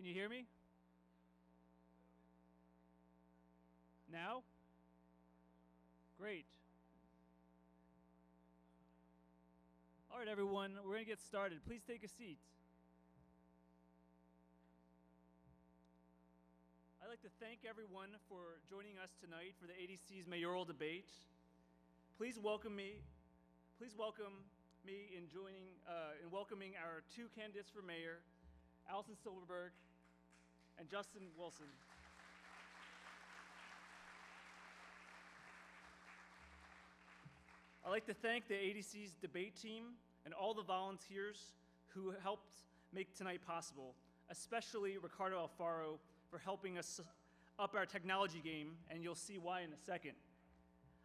you hear me? Now? Great. All right, everyone, we're going to get started. Please take a seat. I'd like to thank everyone for joining us tonight for the ADC's Mayoral Debate. Please welcome me in welcoming our two candidates for mayor, Allison Silverberg and Justin Wilson. I'd like to thank the ADC's debate team and all the volunteers who helped make tonight possible, especially Ricardo Alfaro for helping us up our technology game, and you'll see why in a second.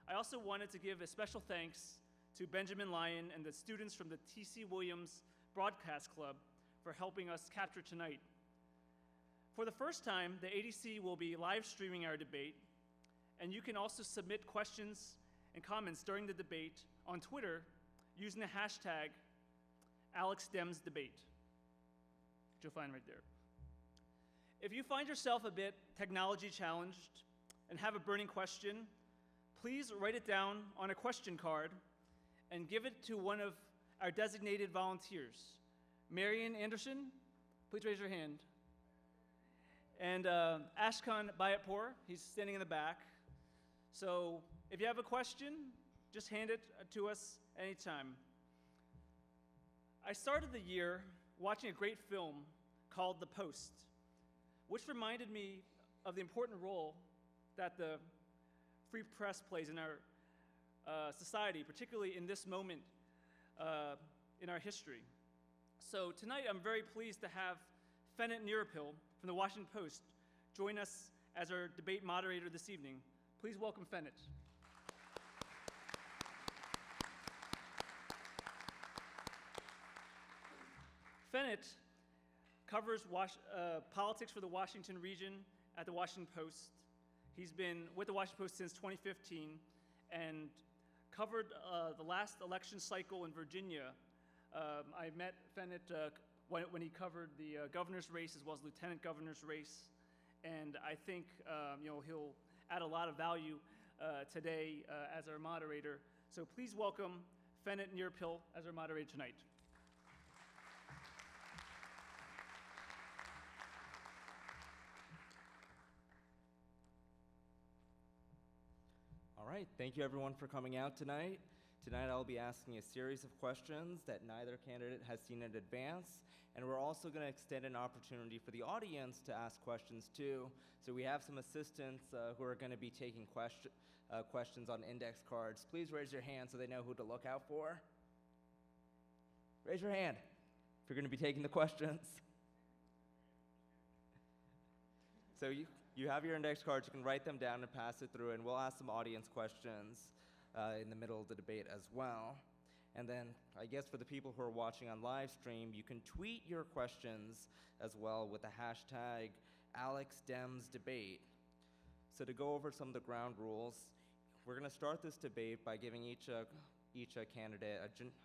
I also wanted to give a special thanks to Benjamin Lyon and the students from the T.C. Williams Broadcast Club for helping us capture tonight. For the first time, the ADC will be live streaming our debate, and you can also submit questions and comments during the debate on Twitter using the hashtag AlexDemsDebate, which you'll find right there. If you find yourself a bit technology challenged and have a burning question, please write it down on a question card and give it to one of our designated volunteers. Marian Anderson, please raise your hand. And Ashkan Bayatpour, he's standing in the back. So if you have a question, just hand it to us anytime. I started the year watching a great film called The Post, which reminded me of the important role that the free press plays in our society, particularly in this moment in our history. So tonight I'm very pleased to have Fenit Nirappil from the Washington Post join us as our debate moderator this evening. Please welcome Fenit. Fenit covers politics for the Washington region at the Washington Post. He's been with the Washington Post since 2015 and covered the last election cycle in Virginia. I met Fenit when he covered the governor's race as well as lieutenant governor's race, and I think he'll add a lot of value today as our moderator. So please welcome Fenit Nirappil as our moderator tonight. All right, thank you everyone for coming out tonight. Tonight I'll be asking a series of questions that neither candidate has seen in advance, and we're also going to extend an opportunity for the audience to ask questions too. So we have some assistants who are going to be taking questions on index cards. Please raise your hand so they know who to look out for. Raise your hand if you're going to be taking the questions. So you have your index cards, you can write them down and pass it through, and we'll ask some audience questions in the middle of the debate as well. And then I guess for the people who are watching on live stream, you can tweet your questions as well with the hashtag AlexDemsDebate. So to go over some of the ground rules, we're going to start this debate by giving each candidate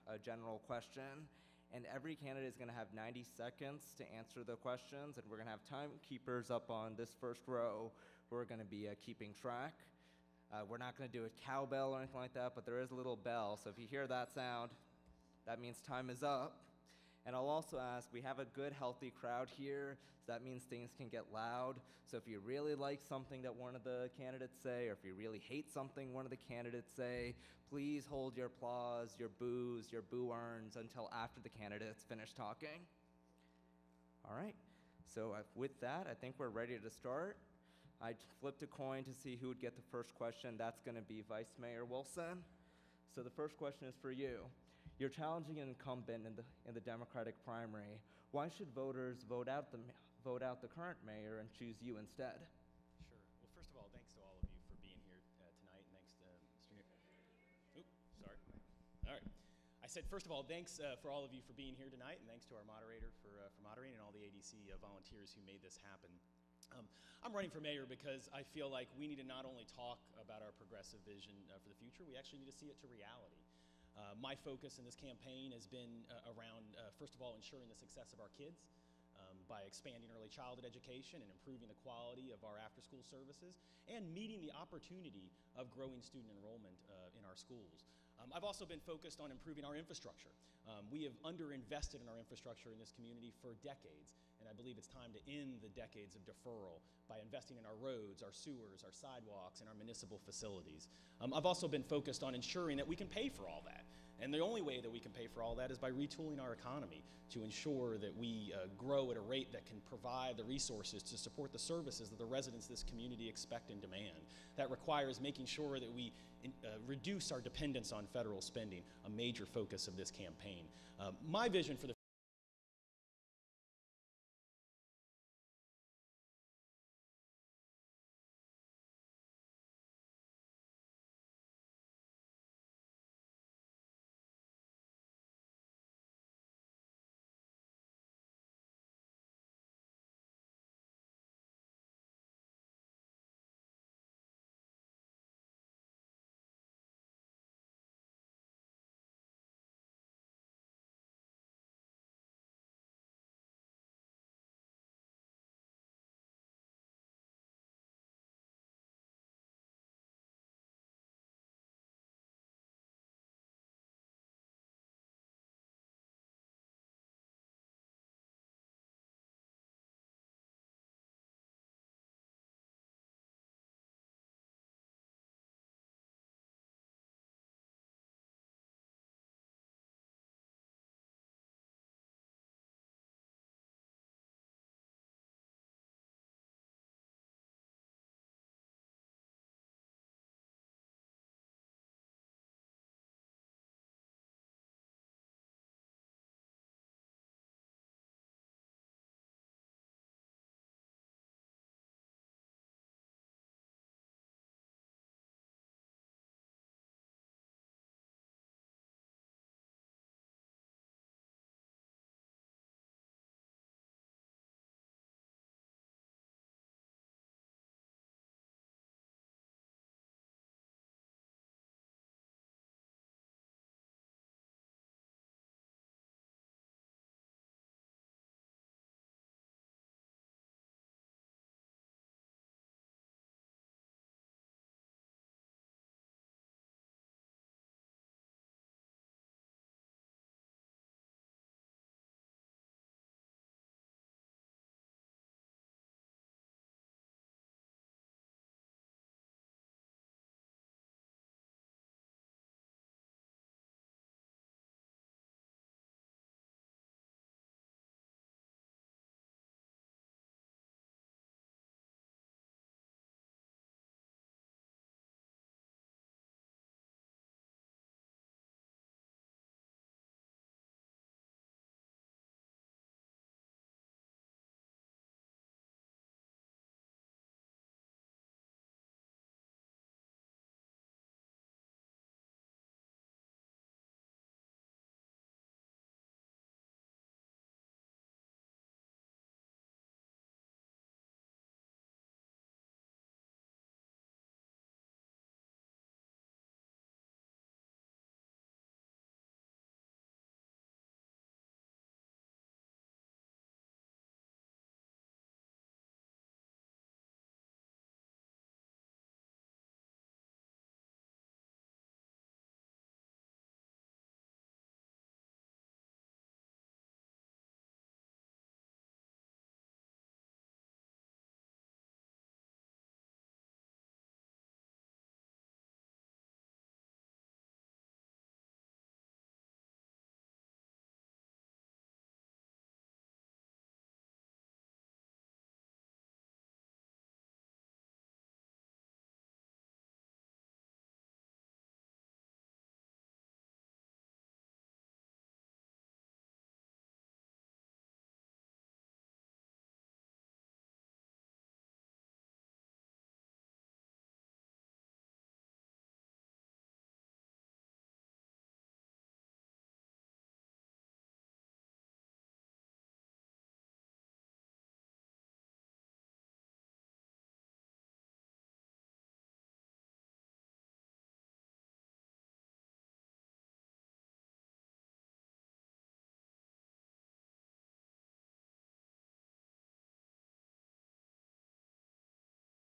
a general question, and every candidate is going to have 90 seconds to answer the questions, and we're going to have timekeepers up on this first row who are going to be keeping track. We're not going to do a cowbell or anything like that, but there is a little bell, so if you hear that sound, that means time is up. And I'll also ask, we have a good, healthy crowd here, so that means things can get loud. So if you really like something that one of the candidates say, or if you really hate something one of the candidates say, please hold your applause, your boos, your boo-earns until after the candidates finish talking. All right, so with that, I think we're ready to start. I flipped a coin to see who would get the first question. That's going to be Vice Mayor Wilson. So the first question is for you. You're challenging an incumbent in the Democratic primary. Why should voters vote out the current mayor and choose you instead? Sure. Well, first of all, thanks to all of you for being here tonight, and thanks to Mr. Oops, sorry. All right. I said, first of all, thanks for all of you for being here tonight, and thanks to our moderator for moderating and all the ADC volunteers who made this happen. I'm running for mayor because I feel like we need to not only talk about our progressive vision for the future, we actually need to see it to reality. My focus in this campaign has been around, first of all, ensuring the success of our kids. by expanding early childhood education and improving the quality of our after-school services and meeting the opportunity of growing student enrollment in our schools. I've also been focused on improving our infrastructure. We have underinvested in our infrastructure in this community for decades, and I believe it's time to end the decades of deferral by investing in our roads, our sewers, our sidewalks, and our municipal facilities. I've also been focused on ensuring that we can pay for all that. And the only way that we can pay for all that is by retooling our economy to ensure that we grow at a rate that can provide the resources to support the services that the residents of this community expect and demand. That requires making sure that we reduce our dependence on federal spending, a major focus of this campaign. My vision for the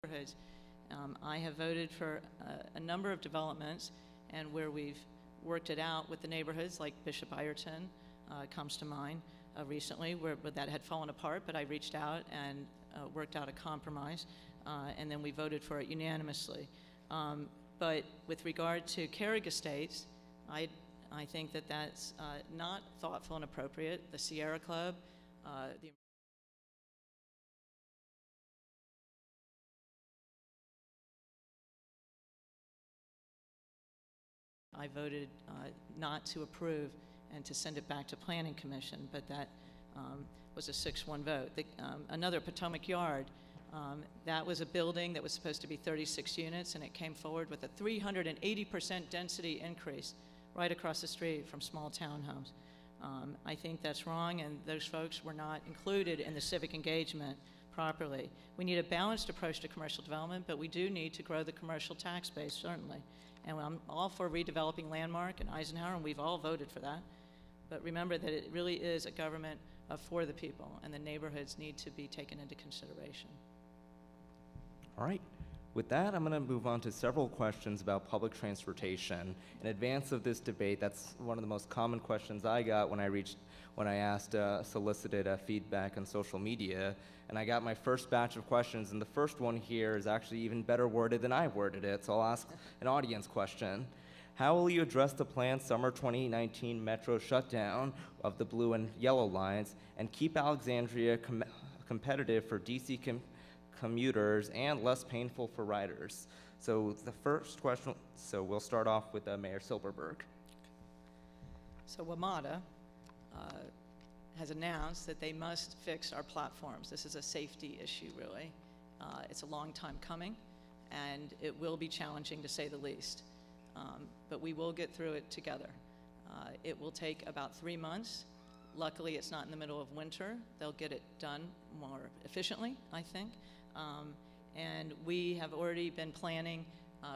neighborhoods. I have voted for a number of developments, and where we've worked it out with the neighborhoods, like Bishop Ireton comes to mind recently, where that had fallen apart, but I reached out and worked out a compromise, and then we voted for it unanimously. But with regard to Carrick Estates, I think that that's not thoughtful and appropriate. The Sierra Club, I voted not to approve and to send it back to Planning Commission, but that was a 6-1 vote. Another Potomac Yard, that was a building that was supposed to be 36 units, and it came forward with a 380% density increase right across the street from small townhomes. I think that's wrong, and those folks were not included in the civic engagement properly. We need a balanced approach to commercial development, but we do need to grow the commercial tax base, certainly. And I'm all for redeveloping Landmark and Eisenhower, and we've all voted for that. But remember that it really is a government for the people, and the neighborhoods need to be taken into consideration. All right. With that, I'm going to move on to several questions about public transportation. In advance of this debate, that's one of the most common questions I got when I asked solicited feedback on social media. And I got my first batch of questions, and the first one here is actually even better worded than I worded it, so I'll ask an audience question. How will you address the planned summer 2019 metro shutdown of the blue and yellow lines and keep Alexandria competitive for DC commuters and less painful for riders? So the first question, so we'll start off with Mayor Silberberg. So WMATA has announced that they must fix our platforms. This is a safety issue, really. It's a long time coming, and it will be challenging to say the least. But we will get through it together. It will take about 3 months. Luckily, it's not in the middle of winter. They'll get it done more efficiently, I think. And we have already been planning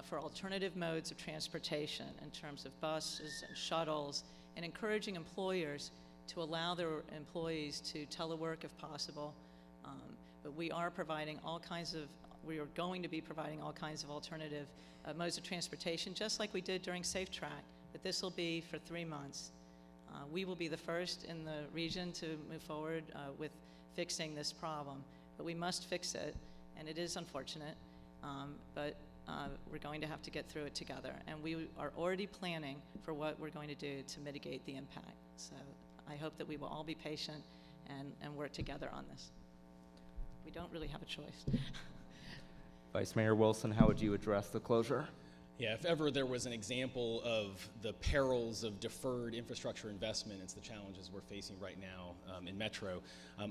for alternative modes of transportation in terms of buses and shuttles, and encouraging employers to allow their employees to telework if possible. But we are providing we are going to be providing all kinds of alternative modes of transportation, just like we did during Safe Track, but this will be for 3 months. We will be the first in the region to move forward with fixing this problem, but we must fix it, and it is unfortunate, but we're going to have to get through it together, and we are already planning for what we're going to do to mitigate the impact. So I hope that we will all be patient and work together on this. We don't really have a choice. Vice Mayor Wilson, how would you address the closure? Yeah, if ever there was an example of the perils of deferred infrastructure investment, it's the challenges we're facing right now in Metro.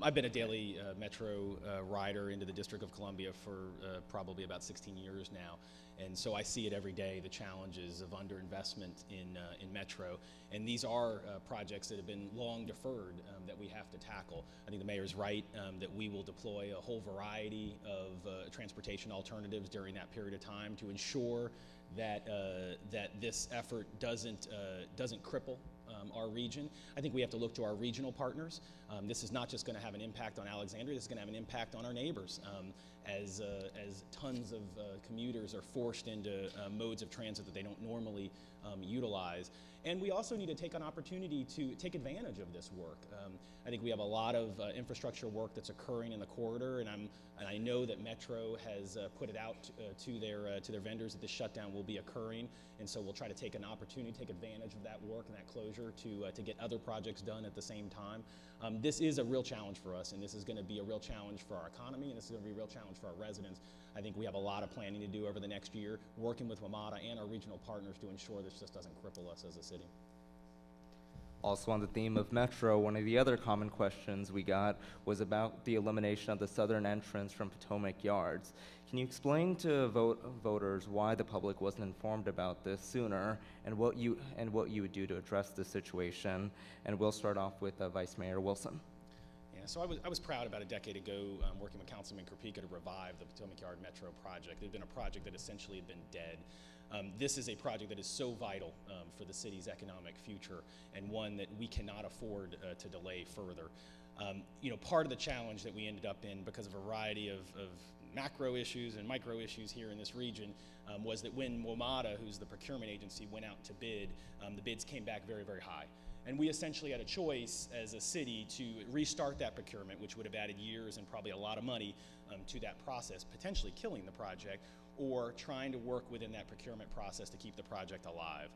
I've been a daily Metro rider into the District of Columbia for probably about 16 years now. And so I see it every day, the challenges of underinvestment in Metro. And these are projects that have been long deferred that we have to tackle. I think the mayor's right that we will deploy a whole variety of transportation alternatives during that period of time to ensure that that this effort doesn't cripple our region. I think we have to look to our regional partners. This is not just going to have an impact on Alexandria, this is going to have an impact on our neighbors as tons of commuters are forced into modes of transit that they don't normally utilize. And we also need to take an opportunity to take advantage of this work. I think we have a lot of infrastructure work that's occurring in the corridor, and I know that Metro has put it out to their vendors that this shutdown will be occurring, and so we'll try to take an opportunity, take advantage of that work and that closure to get other projects done at the same time. This is a real challenge for us, and this is going to be a real challenge for our economy, and this is going to be a real challenge for our residents. I think we have a lot of planning to do over the next year, working with WMATA and our regional partners to ensure this just doesn't cripple us as a city. Also on the theme of Metro, one of the other common questions we got was about the elimination of the southern entrance from Potomac Yards. Can you explain to voters why the public wasn't informed about this sooner, and what you would do to address this situation? And we'll start off with Vice Mayor Wilson. Yeah, so I was proud about a decade ago working with Councilman Krupika to revive the Potomac Yard Metro project. It had been a project that essentially had been dead. This is a project that is so vital for the city's economic future, and one that we cannot afford to delay further. You know, part of the challenge that we ended up in because of a variety of macro issues and micro issues here in this region, was that when WMATA, who's the procurement agency, went out to bid, the bids came back very, very high. And we essentially had a choice as a city to restart that procurement, which would have added years and probably a lot of money to that process, potentially killing the project, or trying to work within that procurement process to keep the project alive.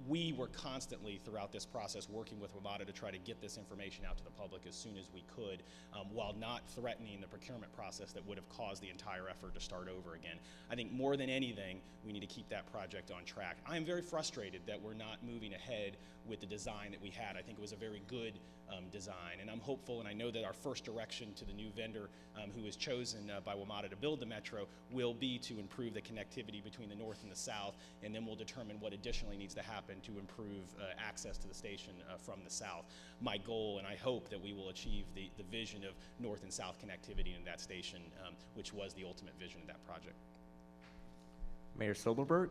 We were constantly throughout this process working with WMATA to try to get this information out to the public as soon as we could, while not threatening the procurement process that would have caused the entire effort to start over again. I think more than anything, we need to keep that project on track. I am very frustrated that we're not moving ahead with the design that we had. I think it was a very good design, and I'm hopeful, and I know that our first direction to the new vendor who is chosen by WMATA to build the metro will be to improve the connectivity between the north and the south, and then we'll determine what additionally needs to happen to improve access to the station from the south. My goal, and I hope that we will achieve the vision of north and south connectivity in that station, which was the ultimate vision of that project. Mayor Silberberg?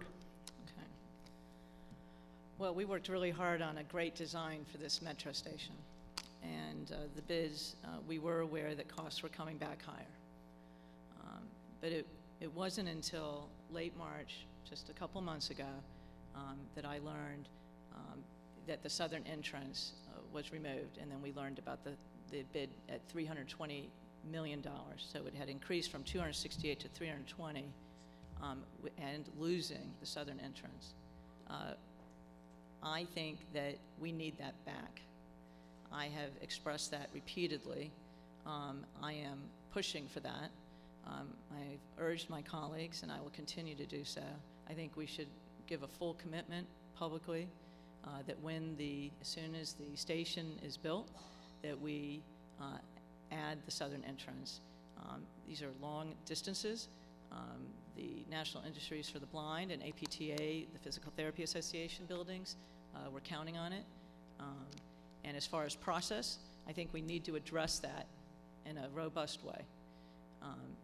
Okay. Well, we worked really hard on a great design for this metro station. And the bids, we were aware that costs were coming back higher. But it wasn't until late March, just a couple months ago, that I learned that the southern entrance was removed, and then we learned about the bid at $320 million. So it had increased from 268 to 320, and losing the southern entrance. I think that we need that back. I have expressed that repeatedly. I am pushing for that. I've urged my colleagues, and I will continue to do so. I think we should give a full commitment publicly that as soon as the station is built, that we add the southern entrance. These are long distances. The National Industries for the Blind and APTA, the Physical Therapy Association buildings, we're counting on it. And as far as process, I think we need to address that in a robust way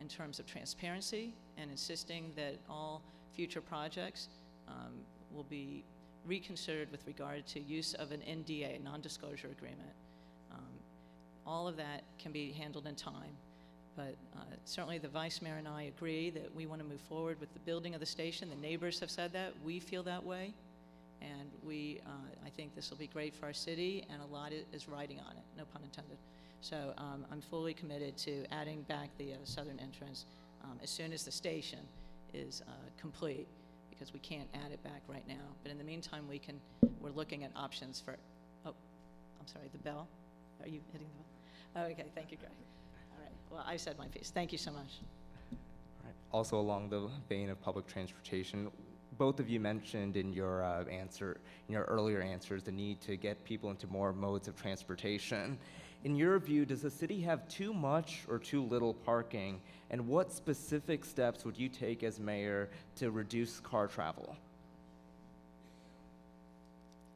in terms of transparency and insisting that all future projects will be reconsidered with regard to use of an NDA, non-disclosure agreement. All of that can be handled in time, but certainly the Vice Mayor and I agree that we want to move forward with the building of the station. The neighbors have said that. We feel that way. And I think this will be great for our city, and a lot is riding on it, no pun intended. So I'm fully committed to adding back the southern entrance as soon as the station is complete, because we can't add it back right now. But in the meantime, we're looking at options for, oh, I'm sorry, the bell? Are you hitting the bell? Oh, okay, thank you, Greg. All right, well, I said my piece. Thank you so much. All right. Also along the vein of public transportation, both of you mentioned in your earlier answers, the need to get people into more modes of transportation. In your view, does the city have too much or too little parking? And what specific steps would you take as mayor to reduce car travel?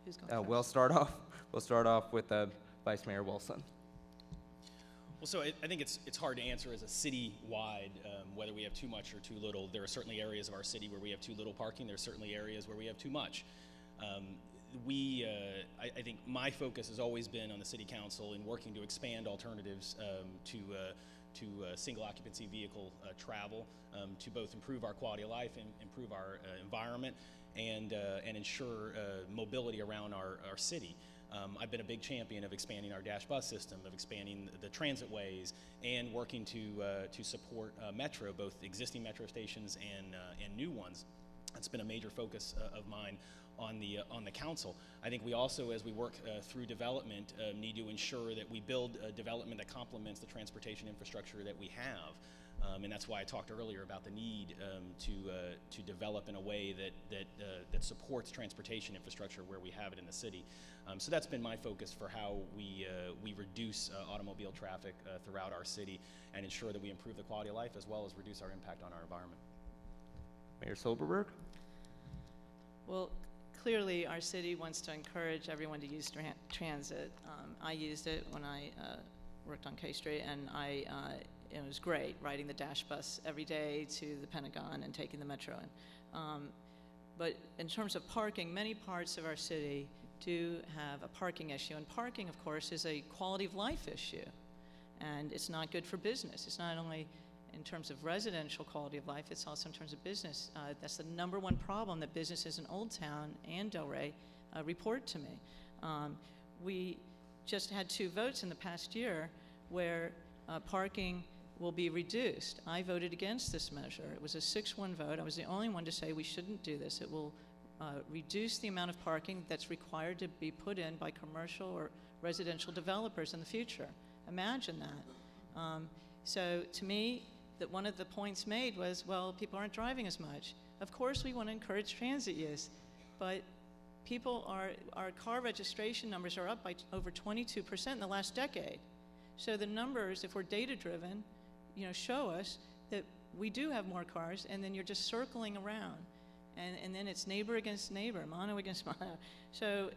Who's going first? We'll start off with Vice Mayor Wilson. Well, so I think it's hard to answer as a city-wide whether we have too much or too little. There are certainly areas of our city where we have too little parking. There are certainly areas where we have too much. I think my focus has always been on the city council in working to expand alternatives to single occupancy vehicle travel, to both improve our quality of life and improve our environment, and ensure mobility around our city. I've been a big champion of expanding our dash bus system, of expanding the transit ways, and working to support Metro, both existing Metro stations and new ones. That's been a major focus of mine on the council. I think we also, as we work through development, need to ensure that we build development that complements the transportation infrastructure that we have. And that's why I talked earlier about the need to develop in a way that supports transportation infrastructure where we have it in the city. So that's been my focus for how we reduce automobile traffic throughout our city and ensure that we improve the quality of life as well as reduce our impact on our environment. Mayor Silberberg? Well, clearly our city wants to encourage everyone to use transit. I used it when I worked on K Street, and it was great riding the dash bus every day to the Pentagon and taking the metro in. But in terms of parking, many parts of our city do have a parking issue, and parking, of course, is a quality of life issue, and it's not good for business. It's not only in terms of residential quality of life, it's also in terms of business. That's the #1 problem that businesses in Old Town and Delray report to me. We just had 2 votes in the past year where parking will be reduced. I voted against this measure. It was a 6-1 vote. I was the only one to say we shouldn't do this. It will reduce the amount of parking that's required to be put in by commercial or residential developers in the future. Imagine that. So to me, that one of the points made was, well, people aren't driving as much. Of course we want to encourage transit use, but our car registration numbers are up by over 22% in the last decade. So the numbers, if we're data-driven, show us that we do have more cars, and then you're just circling around. And then it's neighbor against neighbor, mono against mono. So,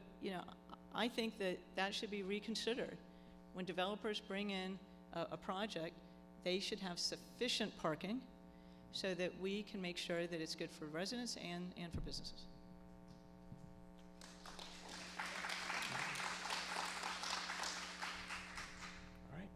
I think that should be reconsidered. When developers bring in a project, they should have sufficient parking so that we can make sure that it's good for residents and for businesses.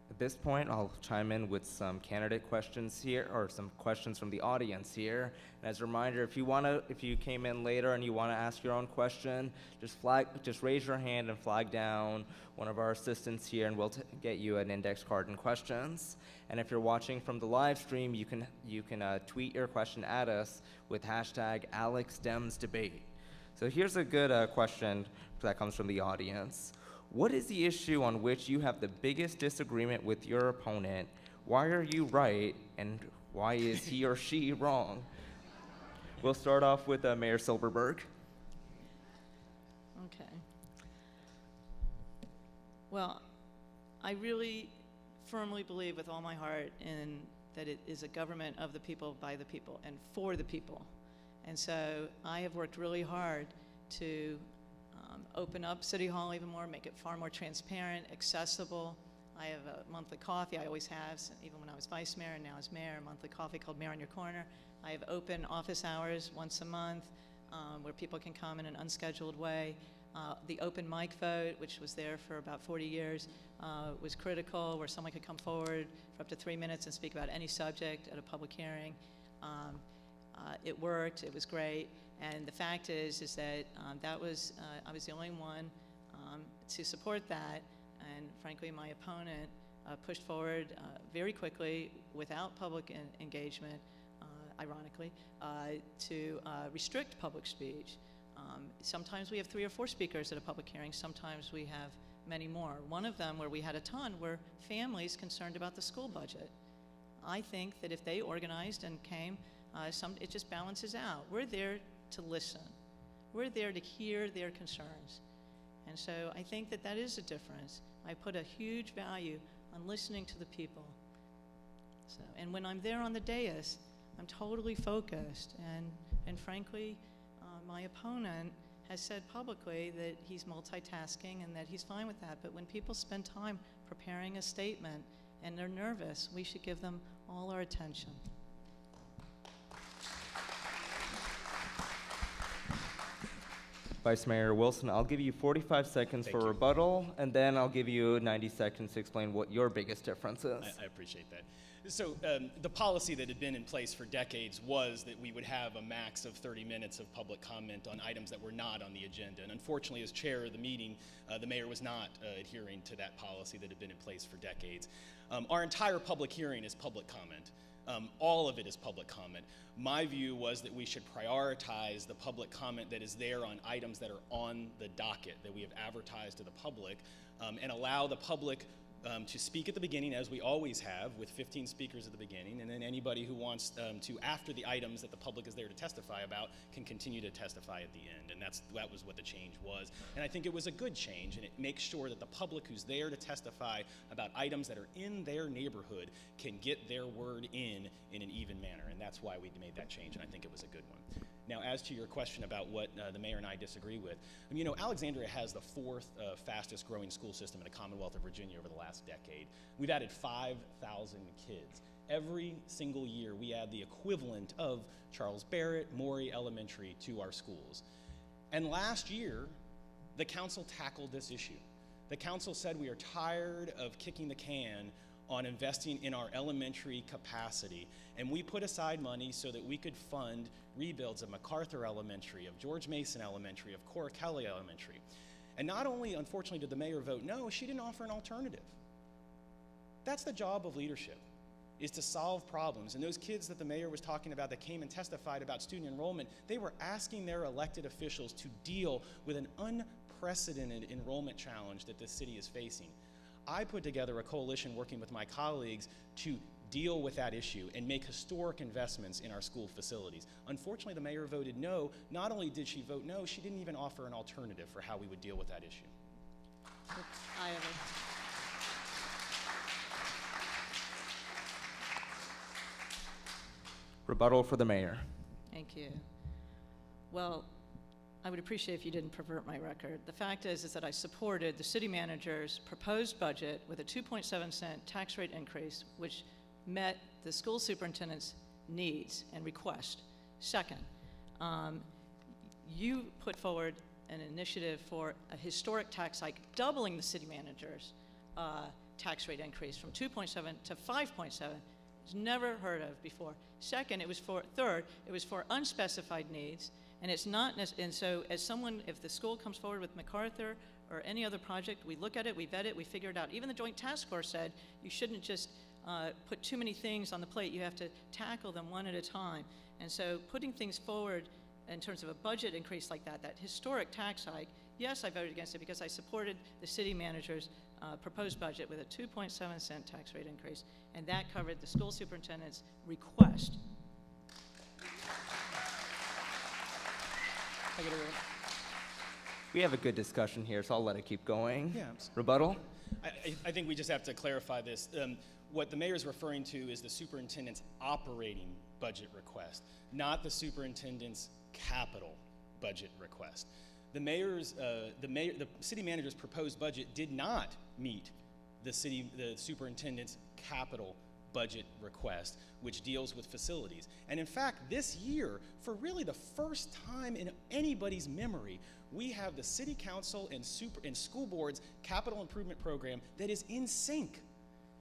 At this point, I'll chime in with some candidate questions here, or some questions from the audience here. And as a reminder, if you came in later and you want to ask your own question, just raise your hand and flag down one of our assistants here, and we'll get you an index card and questions. And if you're watching from the live stream, you can tweet your question at us with hashtag #AlexDemsDebate. So here's a good question that comes from the audience. What is the issue on which you have the biggest disagreement with your opponent? Why are you right, and why is he or she wrong? We'll start off with Mayor Silverberg. Okay. Well, I really firmly believe with all my heart in that it is a government of the people, by the people, and for the people. And so I have worked really hard to open up City Hall even more, make it far more transparent, accessible. I have a monthly coffee, I always have, even when I was vice mayor and now as mayor, a monthly coffee called Mayor on Your Corner. I have open office hours once a month where people can come in an unscheduled way. The open mic vote, which was there for about 40 years, was critical, where someone could come forward for up to 3 minutes and speak about any subject at a public hearing. It worked, it was great. And the fact is that I was the only one to support that, and frankly, my opponent pushed forward very quickly, without public engagement, ironically, to restrict public speech. Sometimes we have 3 or 4 speakers at a public hearing, sometimes we have many more. One of them, where we had a ton, were families concerned about the school budget. I think that if they organized and came, it just balances out. We're there to listen. We're there to hear their concerns. And so I think that is a difference. I put a huge value on listening to the people. So, and when I'm there on the dais, I'm totally focused. And frankly, my opponent has said publicly that he's multitasking and that he's fine with that. But when people spend time preparing a statement and they're nervous, we should give them all our attention. Vice Mayor Wilson, I'll give you 45 seconds for rebuttal, and then I'll give you 90 seconds to explain what your biggest difference is. I appreciate that. So the policy that had been in place for decades was that we would have a max of 30 minutes of public comment on items that were not on the agenda. And unfortunately, as chair of the meeting, the mayor was not adhering to that policy that had been in place for decades. Our entire public hearing is public comment. All of it is public comment. My view was that we should prioritize the public comment that is there on items that are on the docket that we have advertised to the public, and allow the public to speak at the beginning, as we always have, with 15 speakers at the beginning, and then anybody who wants to, after the items that the public is there to testify about, can continue to testify at the end. And that was what the change was. And I think it was a good change, and it makes sure that the public who's there to testify about items that are in their neighborhood can get their word in an even manner. And that's why we made that change, and I think it was a good one. Now, as to your question about what the mayor and I disagree with, Alexandria has the 4th fastest growing school system in the Commonwealth of Virginia over the last decade. We've added 5,000 kids. Every single year, we add the equivalent of Charles Barrett, Maury Elementary to our schools. And last year, the council tackled this issue. The council said we are tired of kicking the can on investing in our elementary capacity. And we put aside money so that we could fund rebuilds of MacArthur Elementary, of George Mason Elementary, of Cora Kelly Elementary. And not only, unfortunately, did the mayor vote no, she didn't offer an alternative. That's the job of leadership, is to solve problems. And those kids that the mayor was talking about that came and testified about student enrollment, they were asking their elected officials to deal with an unprecedented enrollment challenge that this city is facing. I put together a coalition working with my colleagues to deal with that issue and make historic investments in our school facilities. Unfortunately, the mayor voted no. Not only did she vote no, she didn't even offer an alternative for how we would deal with that issue. Rebuttal for the mayor. Thank you. Well, I would appreciate if you didn't pervert my record. The fact is that I supported the city manager's proposed budget with a 2.7-cent tax rate increase, which met the school superintendent's needs and request. Second, you put forward an initiative for a historic tax hike, doubling the city manager's tax rate increase from 2.7 to 5.7. It's never heard of before. Second, third, it was for unspecified needs, and it's not, and so as someone, if the school comes forward with MacArthur or any other project, we look at it, we vet it, we figure it out. Even the Joint Task Force said you shouldn't just put too many things on the plate. You have to tackle them one at a time. And so putting things forward in terms of a budget increase like that historic tax hike, yes, I voted against it because I supported the city manager's proposed budget with a 2.7-cent tax rate increase, and that covered the school superintendent's request. We have a good discussion here, so I'll let it keep going. Yeah. Rebuttal? I think we just have to clarify this. What the mayor is referring to is the superintendent's operating budget request, not the superintendent's capital budget request. The city manager's proposed budget did not meet the superintendent's capital budget request, which deals with facilities. And in fact, this year, for really the first time in anybody's memory, we have the city council and school board's capital improvement program that is in sync.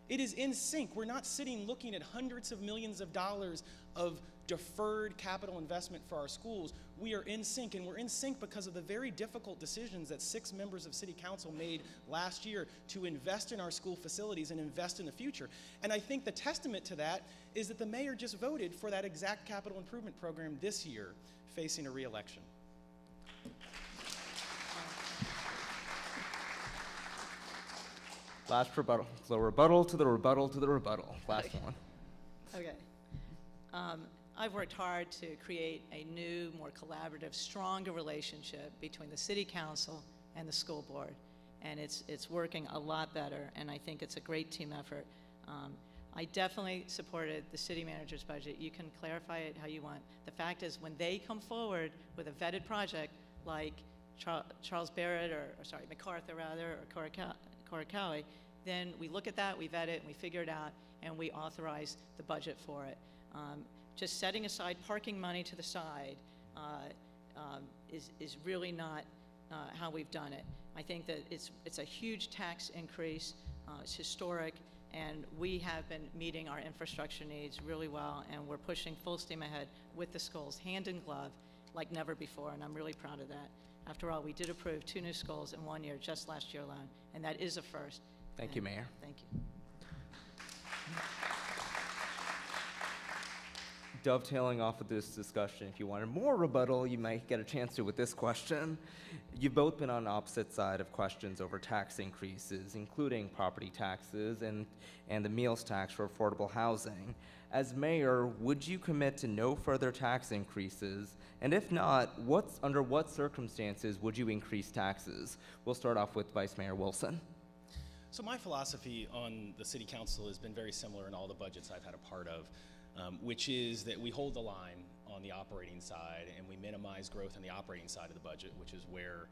It is in sync. We're not sitting looking at hundreds of millions of dollars of deferred capital investment for our schools. We are in sync, and we're in sync because of the very difficult decisions that 6 members of City Council made last year to invest in our school facilities and invest in the future. And I think the testament to that is that the mayor just voted for that exact capital improvement program this year, facing a re-election. Last rebuttal. So rebuttal to the rebuttal to the rebuttal. Last one. Okay. I've worked hard to create a new, more collaborative, stronger relationship between the city council and the school board. And it's working a lot better, and I think it's a great team effort. I definitely supported the city manager's budget. You can clarify it how you want. The fact is, when they come forward with a vetted project like Charles Barrett, MacArthur rather, or Cora Kelly, then we look at that, we vet it, and we figure it out, and we authorize the budget for it. Just setting aside parking money to the side is really not how we've done it. I think that it's a huge tax increase, it's historic, and we have been meeting our infrastructure needs really well, and we're pushing full steam ahead with the schools, hand in glove, like never before, and I'm really proud of that. After all, we did approve 2 new schools in 1 year, just last year alone, and that is a first. Thank you, Mayor. Thank you. Dovetailing off of this discussion, if you wanted more rebuttal, you might get a chance to with this question. You've both been on the opposite side of questions over tax increases, including property taxes and the meals tax for affordable housing. As mayor, would you commit to no further tax increases? And if not, under what circumstances would you increase taxes? We'll start off with Vice Mayor Wilson. So my philosophy on the city council has been very similar in all the budgets I've had a part of, which is that we hold the line on the operating side and we minimize growth on the operating side of the budget, which is where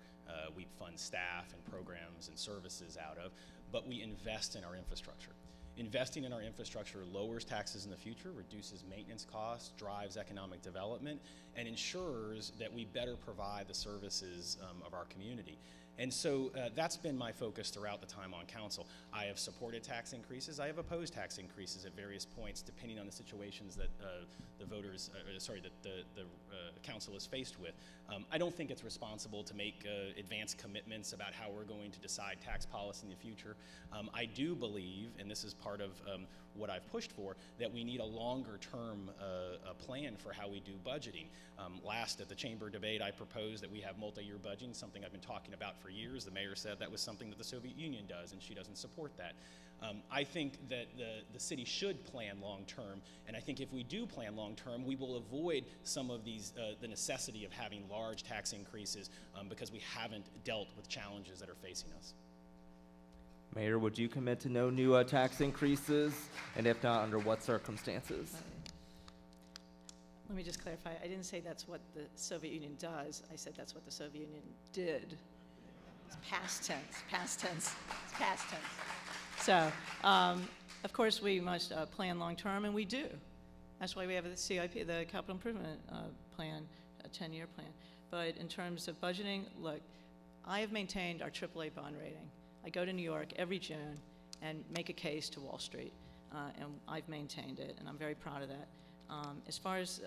we fund staff and programs and services out of, but we invest in our infrastructure. Investing in our infrastructure lowers taxes in the future, reduces maintenance costs, drives economic development, and ensures that we better provide the services of our community. And so that's been my focus throughout the time on council. I have supported tax increases. I have opposed tax increases at various points, depending on the situations that the voters, that the council is faced with. I don't think it's responsible to make advanced commitments about how we're going to decide tax policy in the future. I do believe, and this is part of what I've pushed for, that we need a longer-term plan for how we do budgeting. Last at the chamber debate, I proposed that we have multi-year budgeting, something I've been talking about for years. The mayor said that was something that the Soviet Union does, and she doesn't support that. I think that the city should plan long-term, and I think if we do plan long-term, we will avoid some of these, the necessity of having large tax increases because we haven't dealt with challenges that are facing us. Mayor, would you commit to no new tax increases? And if not, under what circumstances? Let me just clarify. I didn't say that's what the Soviet Union does. I said that's what the Soviet Union did. It's past tense, past tense, it's past tense. So, of course, we must plan long-term, and we do. That's why we have the CIP, the Capital Improvement Plan, a 10-year plan. But in terms of budgeting, look, I have maintained our AAA bond rating. I go to New York every June and make a case to Wall Street, and I've maintained it, and I'm very proud of that. As far as,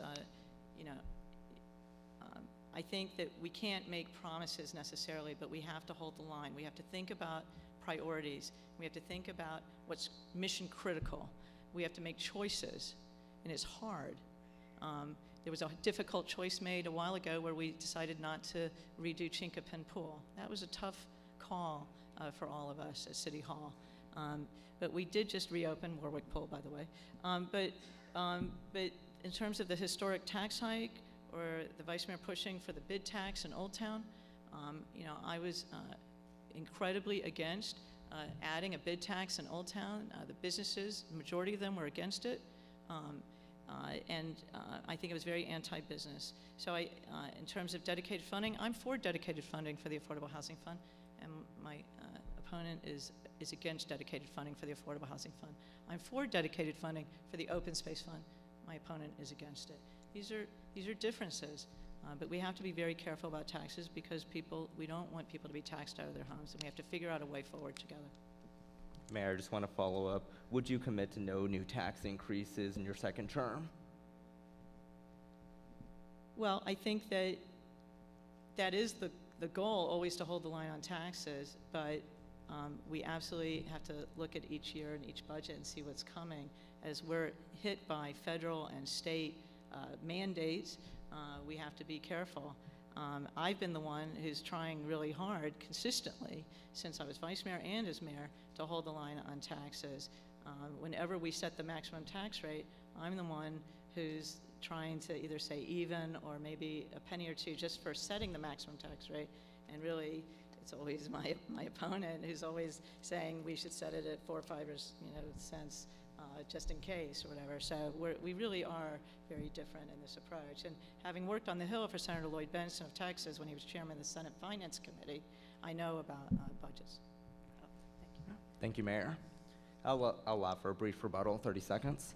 I think that we can't make promises necessarily, but we have to hold the line. We have to think about priorities. We have to think about what's mission critical. We have to make choices, and it's hard. There was a difficult choice made a while ago where we decided not to redo Chinquapin Pool. That was a tough call for all of us at City Hall. But we did just reopen Warwick Pool, by the way. But in terms of the historic tax hike or the vice mayor pushing for the bid tax in Old Town, I was incredibly against adding a bid tax in Old Town. The businesses, the majority of them were against it. And I think it was very anti-business. So in terms of dedicated funding, I'm for dedicated funding for the Affordable Housing Fund, and my opponent is against dedicated funding for the Affordable Housing Fund. I'm for dedicated funding for the Open Space Fund. My opponent is against it. These are differences, but we have to be very careful about taxes because we don't want people to be taxed out of their homes, and we have to figure out a way forward together. Mayor, I just want to follow up. Would you commit to no new tax increases in your second term? Well, I think that is the goal, always to hold the line on taxes, but we absolutely have to look at each year and each budget and see what's coming. As we're hit by federal and state mandates, we have to be careful. I've been the one who's trying really hard, consistently, since I was vice mayor and as mayor, to hold the line on taxes. Whenever we set the maximum tax rate, I'm the one who's trying to either say even or maybe a penny or two just for setting the maximum tax rate. And really, it's always my opponent who's always saying we should set it at 4 or 5 cents just in case or whatever. So we really are very different in this approach. And having worked on the Hill for Senator Lloyd Bentsen of Texas when he was chairman of the Senate Finance Committee, I know about budgets. Thank you. Thank you, Mayor. I'll allow for a brief rebuttal, 30 seconds.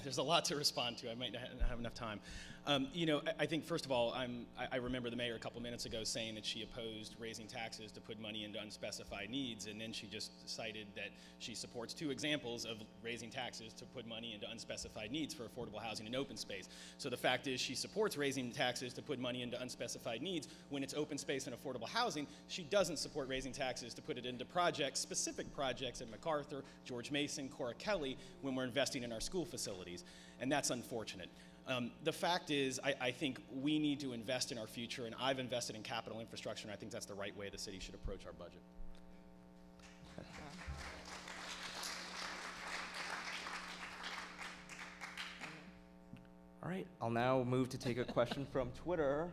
There's a lot to respond to. I might not have enough time. I think, first of all, I remember the mayor a couple minutes ago saying that she opposed raising taxes to put money into unspecified needs, and then she just cited that she supports 2 examples of raising taxes to put money into unspecified needs for affordable housing and open space. So the fact is she supports raising taxes to put money into unspecified needs when it's open space and affordable housing. She doesn't support raising taxes to put it into projects, specific projects at MacArthur, George Mason, Cora Kelly, when we're investing in our school facilities, and that's unfortunate. The fact is, I think we need to invest in our future, and I've invested in capital infrastructure, and I think that's the right way the city should approach our budget. All right, I'll now move to take a question from Twitter.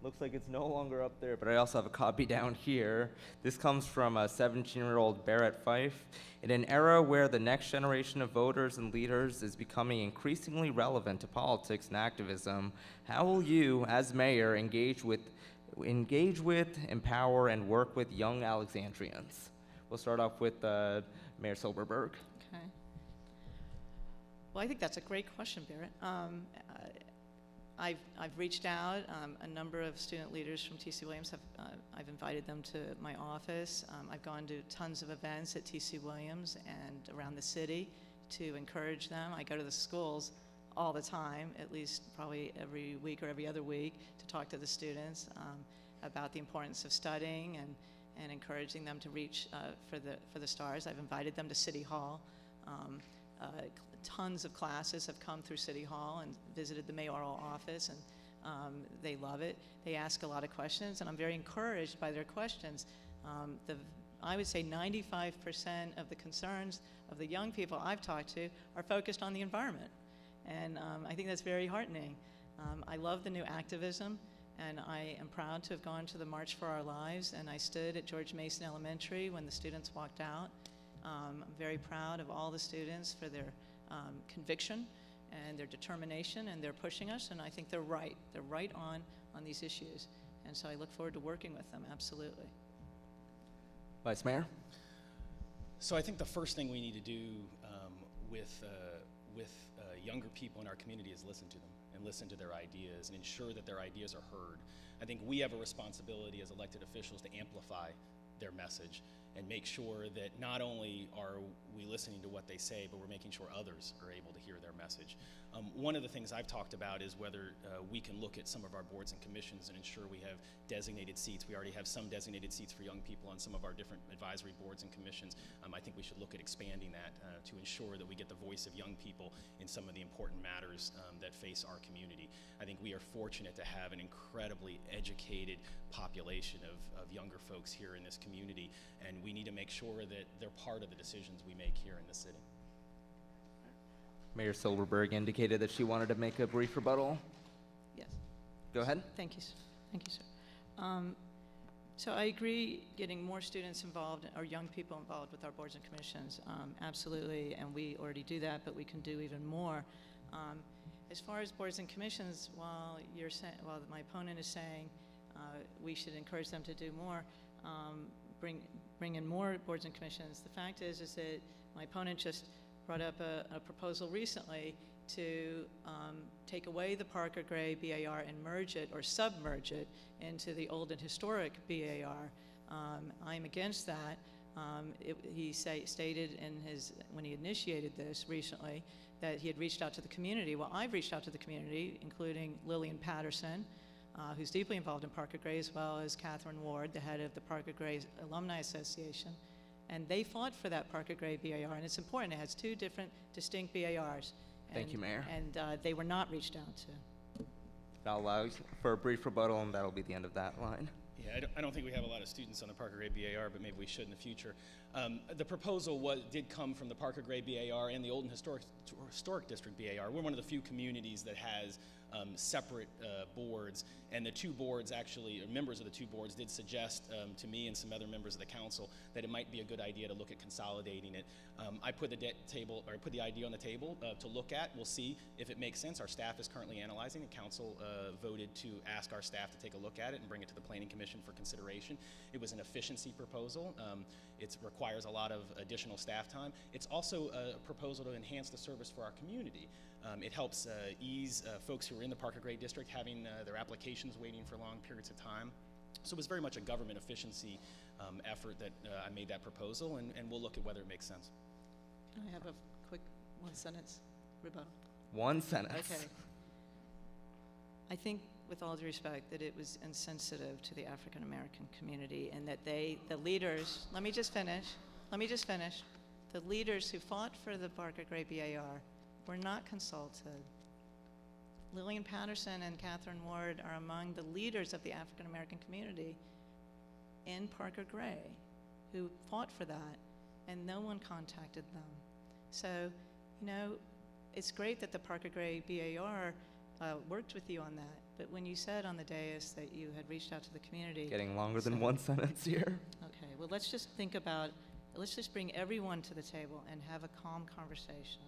Looks like it's no longer up there, but I also have a copy down here. This comes from a 17-year-old Barrett Fife. In an era where the next generation of voters and leaders is becoming increasingly relevant to politics and activism, how will you, as mayor, engage with, empower, and work with young Alexandrians? We'll start off with Mayor Silberberg. Okay. Well, I think that's a great question, Barrett. I've reached out. A number of student leaders from TC Williams I've invited them to my office. I've gone to tons of events at TC Williams and around the city to encourage them. I go to the schools all the time, at least probably every week or every other week, to talk to the students about the importance of studying and encouraging them to reach for the stars. I've invited them to City Hall. Tons of classes have come through City Hall and visited the mayoral office, and they love it. They ask a lot of questions, and I'm very encouraged by their questions. I would say 95% of the concerns of the young people I've talked to are focused on the environment, and I think that's very heartening. I love the new activism, and I am proud to have gone to the March for Our Lives, and I stood at George Mason Elementary when the students walked out. I'm very proud of all the students for their conviction and their determination, and they're pushing us, and I think they're right. They're right on these issues, and so I look forward to working with them, absolutely. Vice Mayor? So I think the first thing we need to do with younger people in our community is listen to them and listen to their ideas and ensure that their ideas are heard. I think we have a responsibility as elected officials to amplify their message and make sure that not only are we listening to what they say, but we're making sure others are able to hear their message. One of the things I've talked about is whether we can look at some of our boards and commissions and ensure we have designated seats. We already have some designated seats for young people on some of our different advisory boards and commissions. I think we should look at expanding that to ensure that we get the voice of young people in some of the important matters that face our community. I think we are fortunate to have an incredibly educated population of younger folks here in this community, and we need to make sure that they're part of the decisions we make here in the city. Mayor Silverberg indicated that she wanted to make a brief rebuttal. Yes. Go ahead. Thank you, sir. Thank you, sir. So I agree getting more students involved or young people involved with our boards and commissions, absolutely, and we already do that, but we can do even more. As far as boards and commissions, while my opponent is saying we should encourage them to do more, bring in more boards and commissions, the fact is that my opponent just brought up a proposal recently to take away the Parker Gray BAR and merge it or submerge it into the old and historic BAR. I'm against that. He stated when he initiated this recently that he had reached out to the community. Well, I've reached out to the community, including Lillian Patterson, who's deeply involved in Parker Gray, as well as Catherine Ward, the head of the Parker Gray Alumni Association. And they fought for that Parker Gray BAR, and it's important. It has two different distinct BARs. Thank you, Mayor. And they were not reached out to. I'll allow you for a brief rebuttal, and that'll be the end of that line. Yeah, I don't think we have a lot of students on the Parker Gray BAR, but maybe we should in the future. The proposal did come from the Parker Gray BAR and the Old and Historic District BAR. We're one of the few communities that has separate boards, and the two boards actually, or members of the two boards, did suggest to me and some other members of the council that it might be a good idea to look at consolidating it. I put the idea on the table to look at. We'll see if it makes sense. Our staff is currently analyzing it. Council voted to ask our staff to take a look at it and bring it to the Planning Commission for consideration. It was an efficiency proposal. It requires a lot of additional staff time. It's also a proposal to enhance the service for our community. It helps ease folks who are in the Parker Gray District having their applications waiting for long periods of time. So it was very much a government efficiency effort that I made that proposal, and we'll look at whether it makes sense. Can I have a quick one-sentence rebuttal? One sentence. Okay. I think, with all due respect, that it was insensitive to the African American community, and that the leaders, let me just finish, the leaders who fought for the Parker Gray BAR were not consulted. Lillian Patterson and Catherine Ward are among the leaders of the African American community in Parker Gray who fought for that, and no one contacted them. So, it's great that the Parker Gray BAR worked with you on that, but when you said on the dais that you had reached out to the community. Getting longer than one sentence here. Okay, well, let's just bring everyone to the table and have a calm conversation.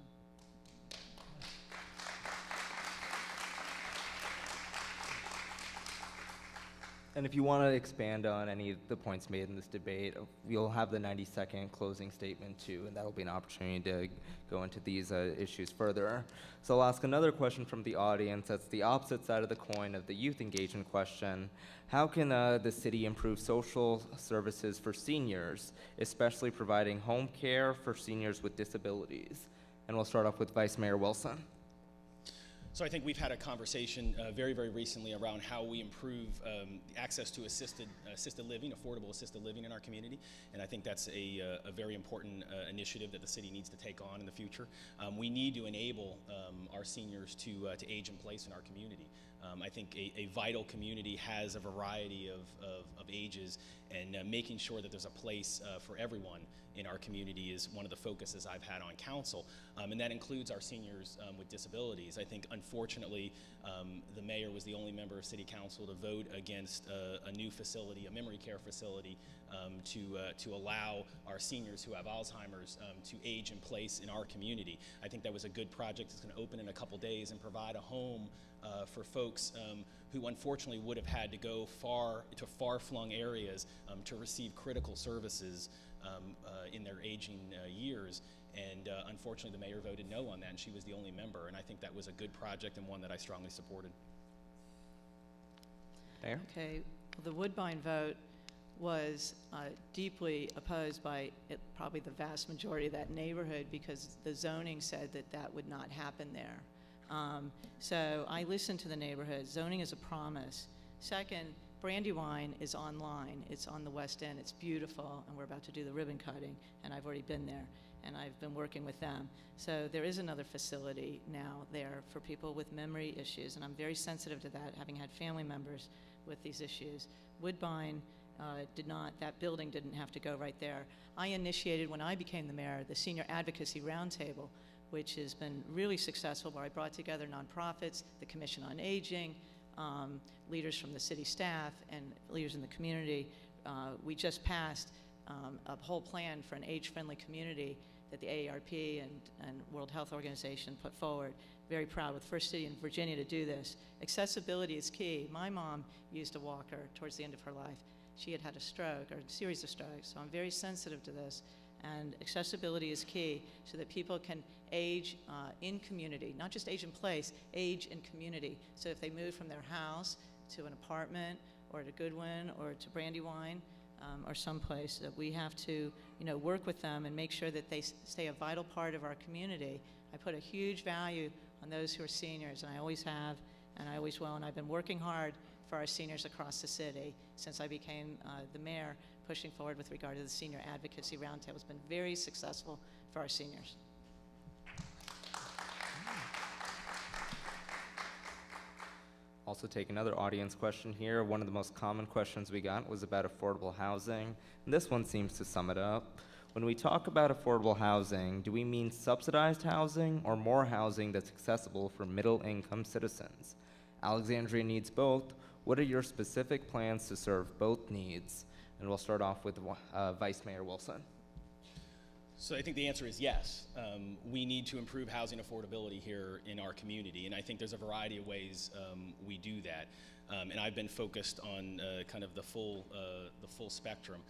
And if you want to expand on any of the points made in this debate, we'll have the 90-second closing statement too, and that'll be an opportunity to go into these issues further. So I'll ask another question from the audience. That's the opposite side of the coin of the youth engagement question. How can the city improve social services for seniors, especially providing home care for seniors with disabilities? And we'll start off with Vice Mayor Wilson. So I think we've had a conversation very, very recently around how we improve access to assisted living, affordable assisted living in our community, and I think that's a very important initiative that the city needs to take on in the future. We need to enable our seniors to age in place in our community. I think a vital community has a variety of ages, and making sure that there's a place for everyone in our community is one of the focuses I've had on council, and that includes our seniors with disabilities. I think, unfortunately, the mayor was the only member of city council to vote against a new facility, a memory care facility, to allow our seniors who have Alzheimer's to age in place in our community. I think that was a good project. It's going to open in a couple days and provide a home for folks who unfortunately would have had to go to far-flung areas to receive critical services in their aging years. And unfortunately, the mayor voted no on that, and she was the only member. And I think that was a good project and one that I strongly supported. Mayor? Okay, well, the Woodbine vote was deeply opposed by probably the vast majority of that neighborhood, because the zoning said that that would not happen there. So I listened to the neighborhood. Zoning is a promise. Second, Brandywine is online. It's on the West End. It's beautiful, and we're about to do the ribbon cutting, and I've already been there, and I've been working with them. So there is another facility now there for people with memory issues, and I'm very sensitive to that, having had family members with these issues. Woodbine that building didn't have to go right there. I initiated, when I became the mayor, the Senior Advocacy Roundtable, which has been really successful, where I brought together nonprofits, the Commission on Aging, leaders from the city staff, and leaders in the community. We just passed a whole plan for an age-friendly community that the AARP and World Health Organization put forward. Very proud, with first city in Virginia to do this. Accessibility is key. My mom used a walker towards the end of her life. She had had a stroke, or a series of strokes, so I'm very sensitive to this. And accessibility is key, so that people can age in community, not just age in place, age in community. So if they move from their house to an apartment, or to Goodwin, or to Brandywine, or someplace, that we have to, work with them and make sure that they stay a vital part of our community. I put a huge value on those who are seniors, and I always have, and I always will, and I've been working hard for our seniors across the city since I became the mayor, pushing forward with regard to the Senior Advocacy Roundtable. It's been very successful for our seniors. Also take another audience question here. One of the most common questions we got was about affordable housing. And this one seems to sum it up. When we talk about affordable housing, do we mean subsidized housing or more housing that's accessible for middle-income citizens? Alexandria needs both. What are your specific plans to serve both needs? And we'll start off with Vice Mayor Wilson. So I think the answer is yes. We need to improve housing affordability here in our community, and I think there's a variety of ways we do that. And I've been focused on kind of the full spectrum.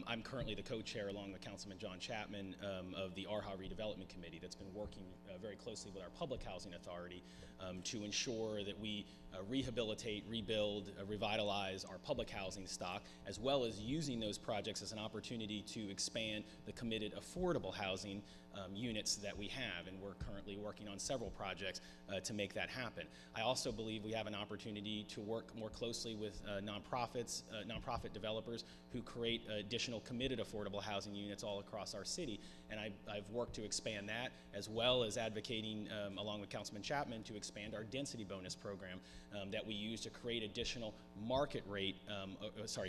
I'm currently the co-chair, along with Councilman John Chapman, of the ARHA Redevelopment Committee that's been working very closely with our Public Housing Authority to ensure that we rehabilitate, rebuild, revitalize our public housing stock, as well as using those projects as an opportunity to expand the committed affordable housing units that we have, and we're currently working on several projects to make that happen. I also believe we have an opportunity to work more closely with nonprofit developers who create additional committed affordable housing units all across our city, and I've worked to expand that, as well as advocating along with Councilman Chapman to expand our density bonus program that we use to create additional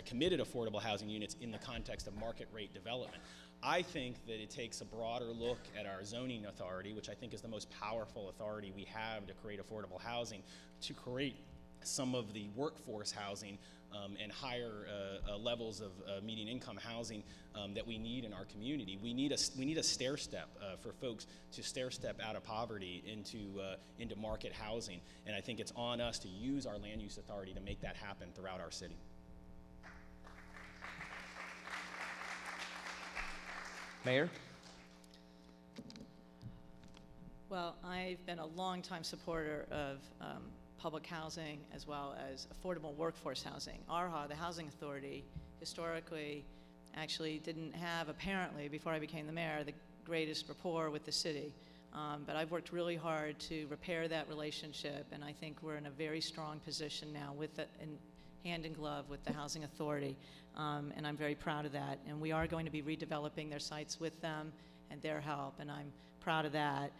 committed affordable housing units in the context of market rate development. I think that it takes a broader look at our zoning authority, which I think is the most powerful authority we have to create affordable housing, to create some of the workforce housing and higher levels of median income housing that we need in our community. We need a stair step for folks to stair step out of poverty into market housing, and I think it's on us to use our land use authority to make that happen throughout our city. Mayor? Well, I've been a longtime supporter of public housing as well as affordable workforce housing. ARHA, the Housing Authority, historically actually didn't have, apparently, before I became the mayor, the greatest rapport with the city. But I've worked really hard to repair that relationship, and I think we're in a very strong position now with it in hand in glove with the Housing Authority, and I'm very proud of that. And we are going to be redeveloping their sites with them and their help, and I'm proud of that.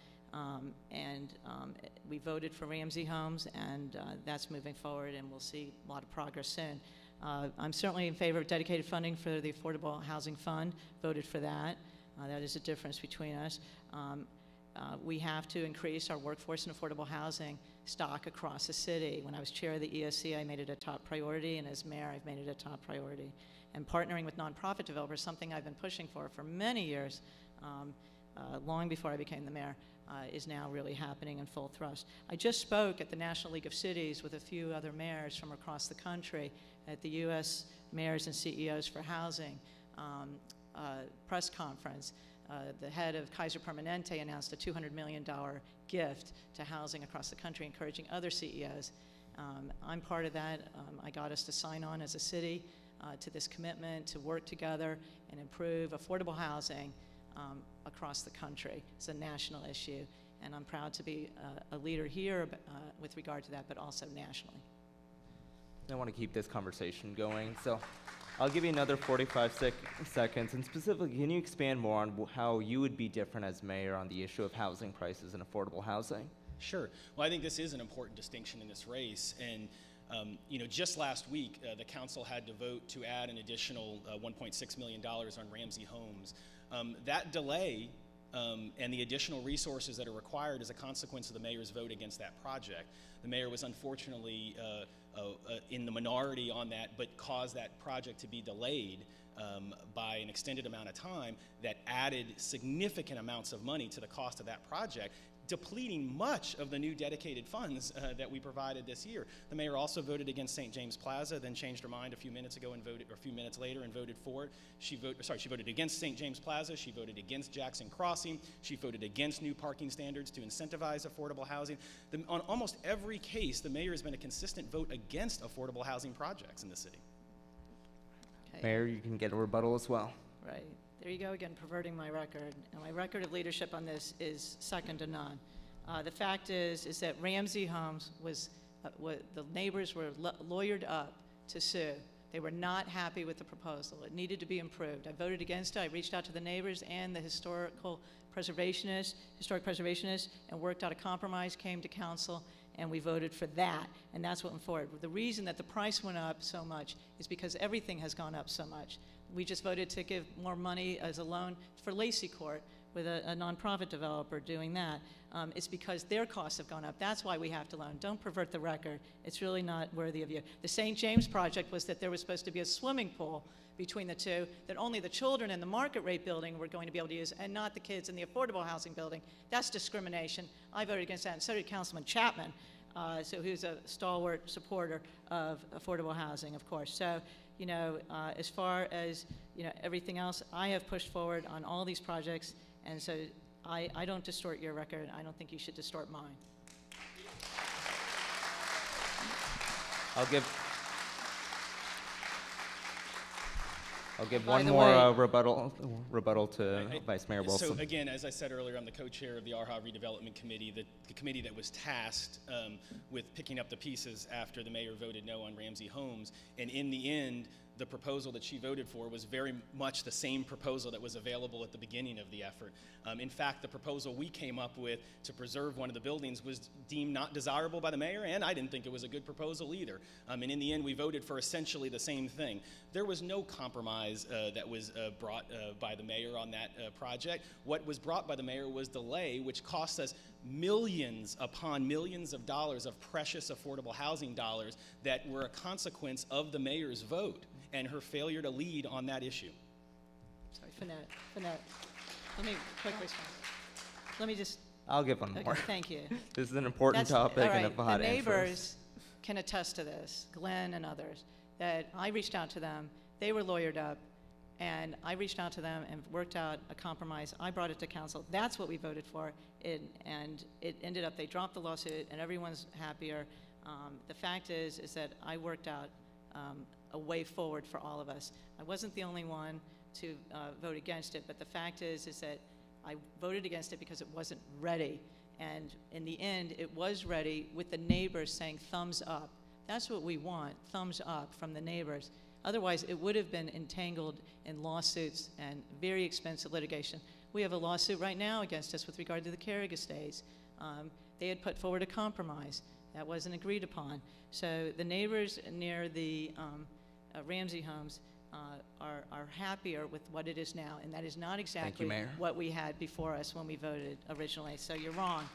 We voted for Ramsey Homes, and that's moving forward, and we'll see a lot of progress soon. I'm certainly in favor of dedicated funding for the Affordable Housing Fund, voted for that. That is a difference between us. We have to increase our workforce in affordable housing stock across the city. When I was chair of the ESC, I made it a top priority, and as mayor, I've made it a top priority. And partnering with nonprofit developers, something I've been pushing for many years, long before I became the mayor, is now really happening in full thrust. I just spoke at the National League of Cities with a few other mayors from across the country at the U.S. Mayors and CEOs for Housing press conference. The head of Kaiser Permanente announced a $200 million gift to housing across the country, encouraging other CEOs. I'm part of that. I got us to sign on as a city to this commitment to work together and improve affordable housing across the country. It's a national issue, and I'm proud to be a leader here with regard to that, but also nationally. I want to keep this conversation going, so I'll give you another 45 seconds, and specifically, can you expand more on how you would be different as mayor on the issue of housing prices and affordable housing? Sure. Well, I think this is an important distinction in this race, and just last week, the council had to vote to add an additional $1.6 million on Ramsey Homes. That delay and the additional resources that are required is a consequence of the mayor's vote against that project. The mayor was unfortunately in the minority on that, but caused that project to be delayed by an extended amount of time that added significant amounts of money to the cost of that project, depleting much of the new dedicated funds that we provided this year. The mayor also voted against St. James Plaza, then changed her mind a few minutes ago and voted, or a few minutes later, and voted for it. She voted against St. James Plaza. She voted against Jackson Crossing. She voted against new parking standards to incentivize affordable housing. On almost every case, the mayor has been a consistent vote against affordable housing projects in the city. Okay. Mayor, you can get a rebuttal as well. Right. There you go again, perverting my record. And my record of leadership on this is second to none. The fact is that Ramsey Homes was, the neighbors were lawyered up to sue. They were not happy with the proposal. It needed to be improved. I voted against it. I reached out to the neighbors and the historic preservationists, and worked out a compromise, came to council, and we voted for that, and that's what went forward. The reason that the price went up so much is because everything has gone up so much. We just voted to give more money as a loan for Lacey Court with a nonprofit developer doing that. It's because their costs have gone up. That's why we have to loan. Don't pervert the record. It's really not worthy of you. The St. James project was that there was supposed to be a swimming pool between the two, that only the children in the market rate building were going to be able to use, and not the kids in the affordable housing building. That's discrimination. I voted against that, and so did Councilman Chapman, who's a stalwart supporter of affordable housing, of course. So, as far as everything else, I have pushed forward on all these projects, and so I don't distort your record. I don't think you should distort mine. I'll give one more rebuttal to Vice Mayor Wilson. So again, as I said earlier, I'm the co-chair of the ARHA Redevelopment Committee, the committee that was tasked with picking up the pieces after the mayor voted no on Ramsey Homes. And in the end, the proposal that she voted for was very much the same proposal that was available at the beginning of the effort. In fact, the proposal we came up with to preserve one of the buildings was deemed not desirable by the mayor, and I didn't think it was a good proposal either. And in the end, we voted for essentially the same thing. There was no compromise that was brought by the mayor on that project. What was brought by the mayor was delay, which cost us millions upon millions of dollars of precious affordable housing dollars that were a consequence of the mayor's vote and her failure to lead on that issue. Sorry, Fenit. Let me quick response. Let me just. I'll give one more. Okay, thank you. This is an important topic and a hot The neighbors interest. can attest to this, Glenn and others, that I reached out to them. They were lawyered up. And I reached out to them and worked out a compromise. I brought it to council. That's what we voted for. And it ended up, they dropped the lawsuit, and everyone's happier. The fact is that I worked out a way forward for all of us. I wasn't the only one to vote against it, but the fact is that I voted against it because it wasn't ready. And in the end, it was ready with the neighbors saying thumbs up. That's what we want, thumbs up from the neighbors. Otherwise, it would have been entangled in lawsuits and very expensive litigation. We have a lawsuit right now against us with regard to the Carrick estates. They had put forward a compromise. That wasn't agreed upon. So the neighbors near the Ramsey homes are happier with what it is now, and that is not exactly what we had before us when we voted originally. So you're wrong.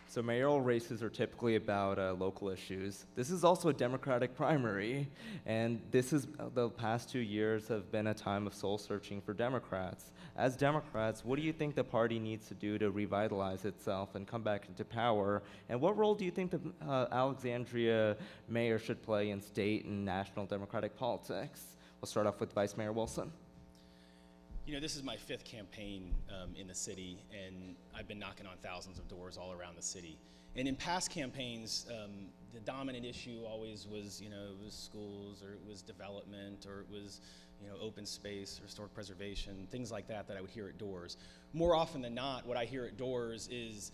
So mayoral races are typically about local issues. This is also a Democratic primary, and the past 2 years have been a time of soul searching for Democrats. As Democrats, what do you think the party needs to do to revitalize itself and come back into power? And what role do you think the Alexandria mayor should play in state and national Democratic politics? We'll start off with Vice Mayor Wilson. You know, this is my 5th campaign in the city, and I've been knocking on thousands of doors all around the city. And in past campaigns, the dominant issue always was, it was schools, or it was development, or it was, open space, or historic preservation, things like that I would hear at doors. More often than not, what I hear at doors is,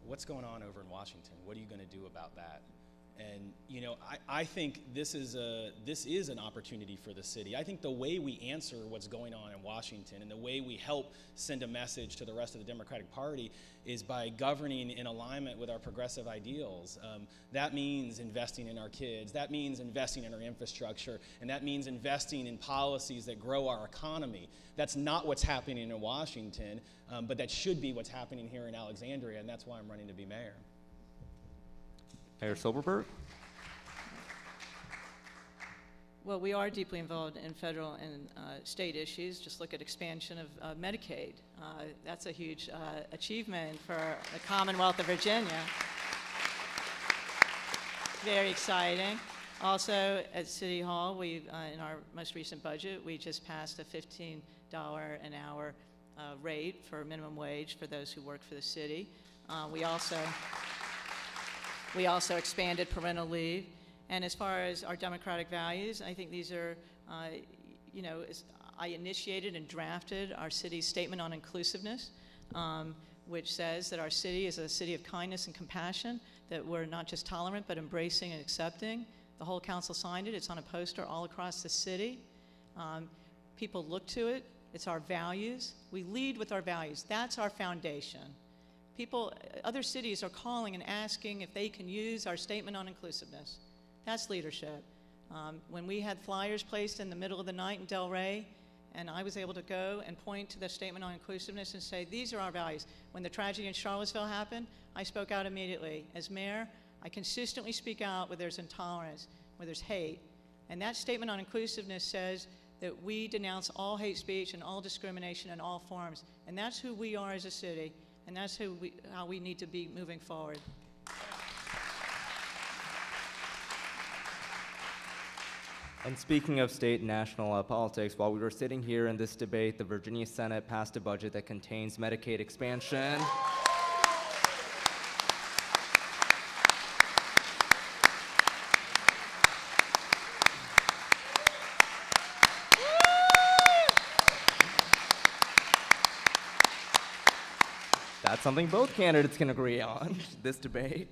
what's going on over in Washington? What are you going to do about that? And I think this is an opportunity for the city. I think the way we answer what's going on in Washington and the way we help send a message to the rest of the Democratic Party is by governing in alignment with our progressive ideals. That means investing in our kids. That means investing in our infrastructure. And that means investing in policies that grow our economy. That's not what's happening in Washington, but that should be what's happening here in Alexandria, and that's why I'm running to be mayor. Mayor Silverberg. Well, we are deeply involved in federal and state issues. Just look at expansion of Medicaid. That's a huge achievement for the Commonwealth of Virginia. Very exciting. Also, at City Hall, in our most recent budget, we just passed a $15 an hour rate for minimum wage for those who work for the city. We also expanded parental leave. And as far as our democratic values, I think these are, I initiated and drafted our city's statement on inclusiveness, which says that our city is a city of kindness and compassion, that we're not just tolerant, but embracing and accepting. The whole council signed it. It's on a poster all across the city. People look to it. It's our values. We lead with our values. That's our foundation. Other cities are calling and asking if they can use our statement on inclusiveness. That's leadership. When we had flyers placed in the middle of the night in Delray, and I was able to go and point to the statement on inclusiveness and say, these are our values. When the tragedy in Charlottesville happened, I spoke out immediately. As mayor, I consistently speak out where there's intolerance, where there's hate. And that statement on inclusiveness says that we denounce all hate speech and all discrimination in all forms. And that's who we are as a city. And that's how we need to be moving forward. And speaking of state and national politics, while we were sitting here in this debate, the Virginia Senate passed a budget that contains Medicaid expansion. That's something both candidates can agree on, this debate.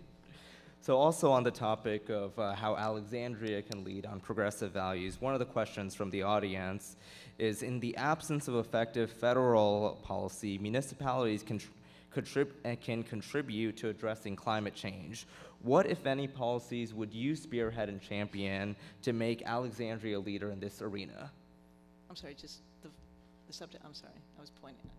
So also on the topic of how Alexandria can lead on progressive values, one of the questions from the audience is, in the absence of effective federal policy, municipalities can contribute to addressing climate change. What, if any, policies would you spearhead and champion to make Alexandria a leader in this arena? I'm sorry, just the subject, I'm sorry, I was pointing at.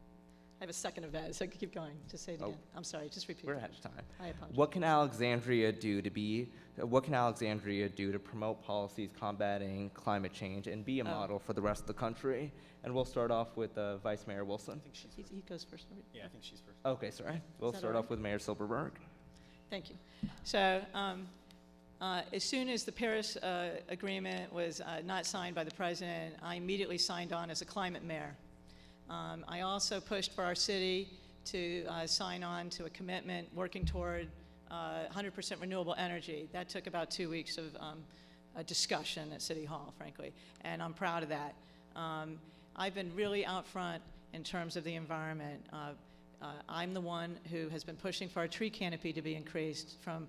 I have a second of that, so keep going. Just say it again. I'm sorry, just repeat. We're ahead of time. I apologize. What can Alexandria do to promote policies combating climate change and be a model for the rest of the country? And we'll start off with Vice Mayor Wilson. I think she's first. He goes first. Yeah, I think she's first. Okay, sorry. We'll start off with Mayor Silverberg. Thank you. So As soon as the Paris Agreement was not signed by the president, I immediately signed on as a climate mayor. I also pushed for our city to sign on to a commitment working toward 100% renewable energy. That took about 2 weeks of a discussion at City Hall, frankly, and I'm proud of that. I've been really out front in terms of the environment. I'm the one who has been pushing for our tree canopy to be increased from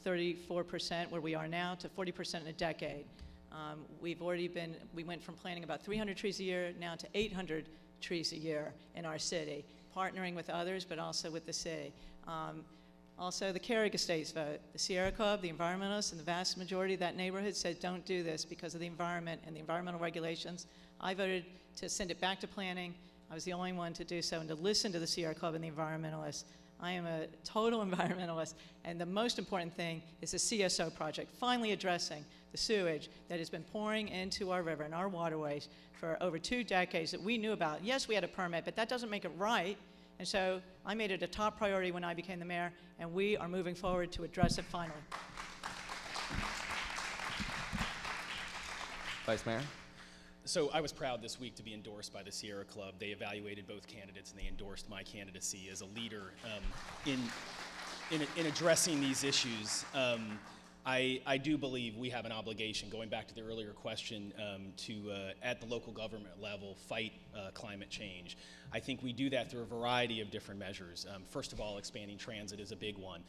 34% where we are now to 40% in a decade. We went from planting about 300 trees a year now to 800 trees a year in our city, partnering with others, but also with the city. Also, the Carrick Estates vote. The Sierra Club, the environmentalists, and the vast majority of that neighborhood said don't do this because of the environment and the environmental regulations. I voted to send it back to planning. I was the only one to do so and to listen to the Sierra Club and the environmentalists. I am a total environmentalist, and the most important thing is the CSO project, finally addressing the sewage that has been pouring into our river and our waterways for over 2 decades that we knew about. Yes, we had a permit, but that doesn't make it right. And so I made it a top priority when I became the mayor, and we are moving forward to address it finally. Vice Mayor? So I was proud this week to be endorsed by the Sierra Club. They evaluated both candidates and they endorsed my candidacy as a leader in addressing these issues. I do believe we have an obligation, going back to the earlier question, to, at the local government level, fight climate change. I think we do that through a variety of different measures. First of all, expanding transit is a big one.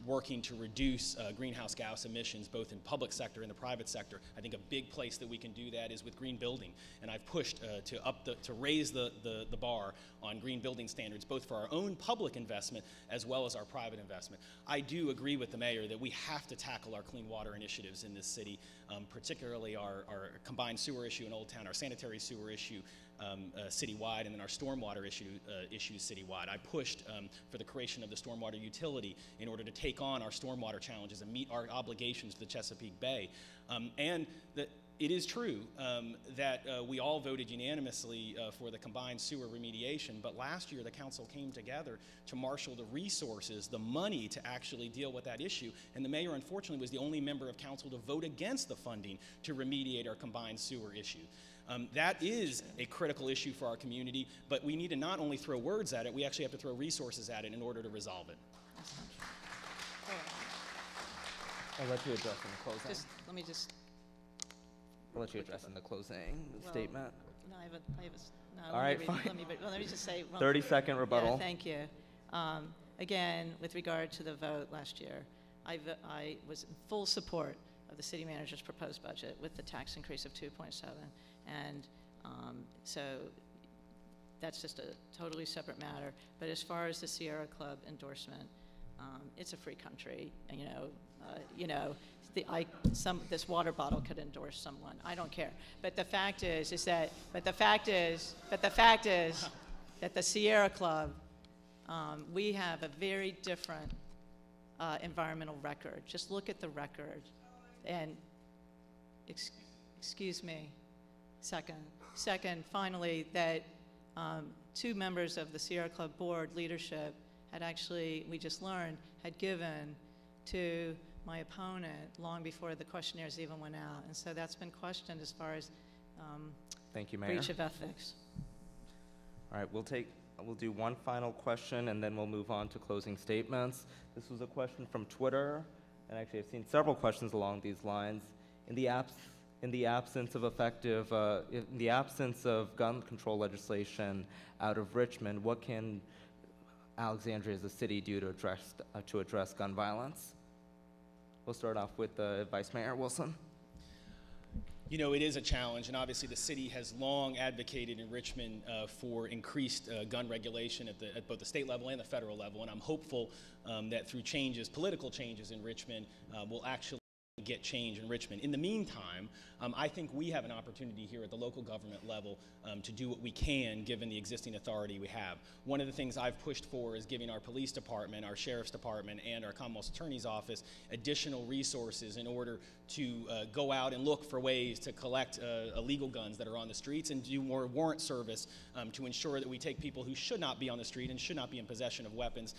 Working to reduce greenhouse gas emissions, both in public sector and the private sector. I think a big place that we can do that is with green building. And I've pushed to raise the bar on green building standards, both for our own public investment as well as our private investment. I do agree with the mayor that we have to tackle our clean water initiatives in this city, particularly our combined sewer issue in Old Town, our sanitary sewer issue citywide, and then our stormwater issues citywide. I pushed for the creation of the stormwater utility in order to take on our stormwater challenges and meet our obligations to the Chesapeake Bay. And it is true that we all voted unanimously for the combined sewer remediation, but last year the council came together to marshal the resources, the money to actually deal with that issue, and the mayor unfortunately was the only member of council to vote against the funding to remediate our combined sewer issue. That is a critical issue for our community, but we need to not only throw words at it, we actually have to throw resources at it in order to resolve it. I'll let you address in the closing. I'll let you address in the closing statement. No, no, all right, fine. Let me just say. 30-second rebuttal. Yeah, thank you. Again, with regard to the vote last year, I was in full support of the city manager's proposed budget with the tax increase of 2.7. And so that's just a totally separate matter. But as far as the Sierra Club endorsement, it's a free country. And, this water bottle could endorse someone. I don't care. But the fact is that the Sierra Club, we have a very different environmental record. Just look at the record. And excuse me. Second, finally, that 2 members of the Sierra Club board leadership had actually, we just learned, had given to my opponent long before the questionnaires even went out. And so that's been questioned as far as Thank you, Mayor. Breach of ethics. All right, we'll do one final question and then we'll move on to closing statements. This was a question from Twitter, and actually I've seen several questions along these lines. In the absence of gun control legislation out of Richmond, what can Alexandria as a city do to address gun violence? We'll start off with Vice Mayor Wilson. You know, it is a challenge, and obviously the city has long advocated in Richmond for increased gun regulation at both the state level and the federal level, and I'm hopeful that through political changes in Richmond, we'll actually get change in Richmond. In the meantime, I think we have an opportunity here at the local government level to do what we can given the existing authority we have. One of the things I've pushed for is giving our police department, our sheriff's department, and our Commonwealth Attorney's Office additional resources in order to go out and look for ways to collect illegal guns that are on the streets and do more warrant service to ensure that we take people who should not be on the street and should not be in possession of weapons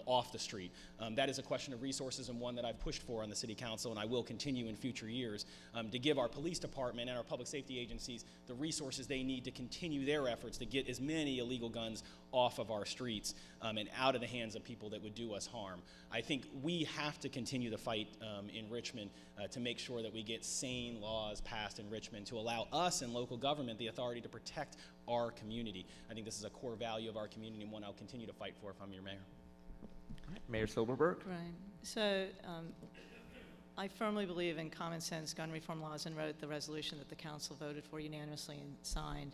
off the street. That is a question of resources and one that I've pushed for on the City Council, and I will continue in future years to give our police department and our public safety agencies the resources they need to continue their efforts to get as many illegal guns off of our streets and out of the hands of people that would do us harm. I think we have to continue the fight in Richmond to make sure that we get sane laws passed in Richmond to allow us in local government the authority to protect our community. I think this is a core value of our community and one I'll continue to fight for if I'm your mayor. Mayor Silberberg. Right. So I firmly believe in common sense gun reform laws and wrote the resolution that the council voted for unanimously and signed.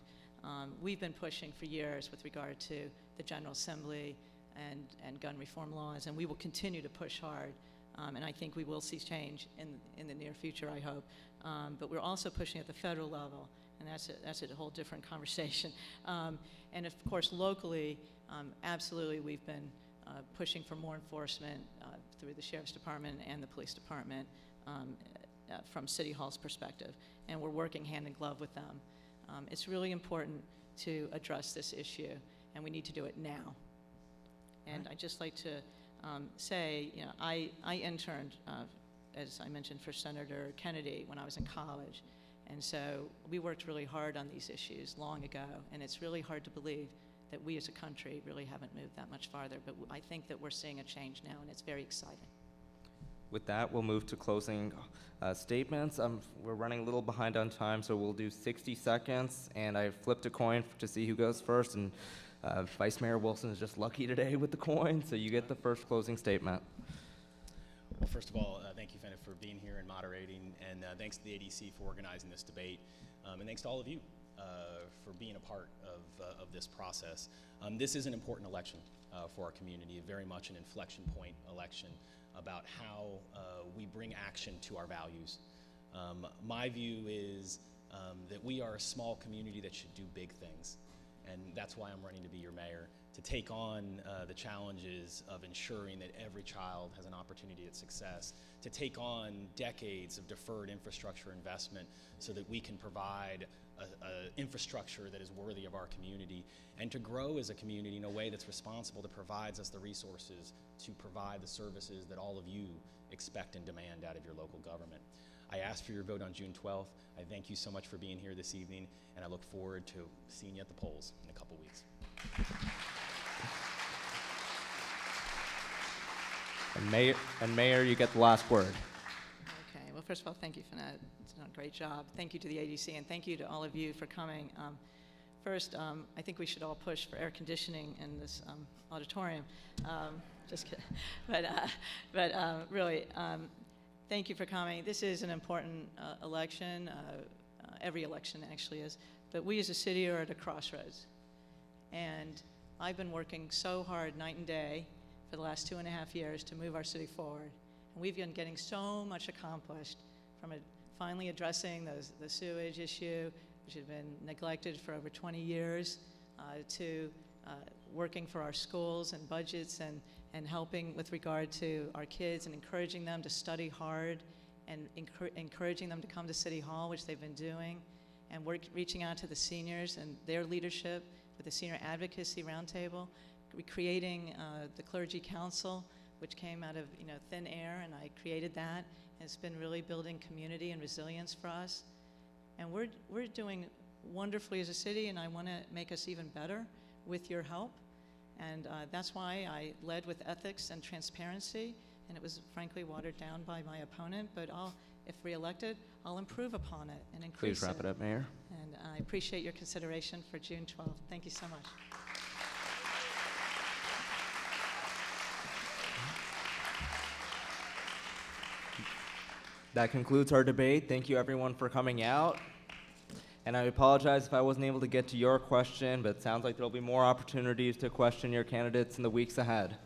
We've been pushing for years with regard to the General Assembly and gun reform laws, and we will continue to push hard. And I think we will see change in the near future, I hope. But we're also pushing at the federal level, and that's a whole different conversation. And of course, locally, absolutely, we've been pushing for more enforcement through the Sheriff's Department and the Police Department from City Hall's perspective. And we're working hand in glove with them. It's really important to address this issue, and we need to do it now. And I'd just like to say, you know, I interned, as I mentioned, for Senator Kennedy when I was in college. And so we worked really hard on these issues long ago, and it's really hard to believe that we as a country really haven't moved that much farther. But I think that we're seeing a change now, and it's very exciting. With that, we'll move to closing statements. We're running a little behind on time, so we'll do 60 seconds. And I flipped a coin to see who goes first. And Vice Mayor Wilson is just lucky today with the coin, so you get the first closing statement. Well, first of all, thank you, Fenit, for being here and moderating, and thanks to the ADC for organizing this debate, and thanks to all of you for being a part of this process. This is an important election for our community, very much an inflection point election about how we bring action to our values. My view is that we are a small community that should do big things, and that's why I'm running to be your mayor, to take on the challenges of ensuring that every child has an opportunity at success, to take on decades of deferred infrastructure investment so that we can provide a infrastructure that is worthy of our community, and to grow as a community in a way that's responsible, that provides us the resources to provide the services that all of you expect and demand out of your local government. I ask for your vote on June 12th. I thank you so much for being here this evening, and I look forward to seeing you at the polls in a couple weeks. And Mayor, you get the last word. Okay. Well, first of all, thank you, Fenit. It's done a great job. Thank you to the ADC, and thank you to all of you for coming. First, I think we should all push for air conditioning in this auditorium. Just kidding. But really, thank you for coming. This is an important election. Every election actually is. But we as a city are at a crossroads. And I've been working so hard night and day for the last 2.5 years to move our city forward. And we've been getting so much accomplished, from finally addressing the sewage issue, which had been neglected for over 20 years, to working for our schools and budgets and helping with regard to our kids and encouraging them to study hard and encouraging them to come to City Hall, which they've been doing, and reaching out to the seniors and their leadership with the Senior Advocacy Roundtable, creating the Clergy Council, which came out of thin air, and I created that. And it's been really building community and resilience for us. And we're doing wonderfully as a city, and I want to make us even better with your help. And that's why I led with ethics and transparency, and it was frankly watered down by my opponent, but if reelected, I'll improve upon it and increase it. Please wrap it up, Mayor. And I appreciate your consideration for June 12th. Thank you so much. That concludes our debate. Thank you, everyone, for coming out. And I apologize if I wasn't able to get to your question, but it sounds like there'll be more opportunities to question your candidates in the weeks ahead.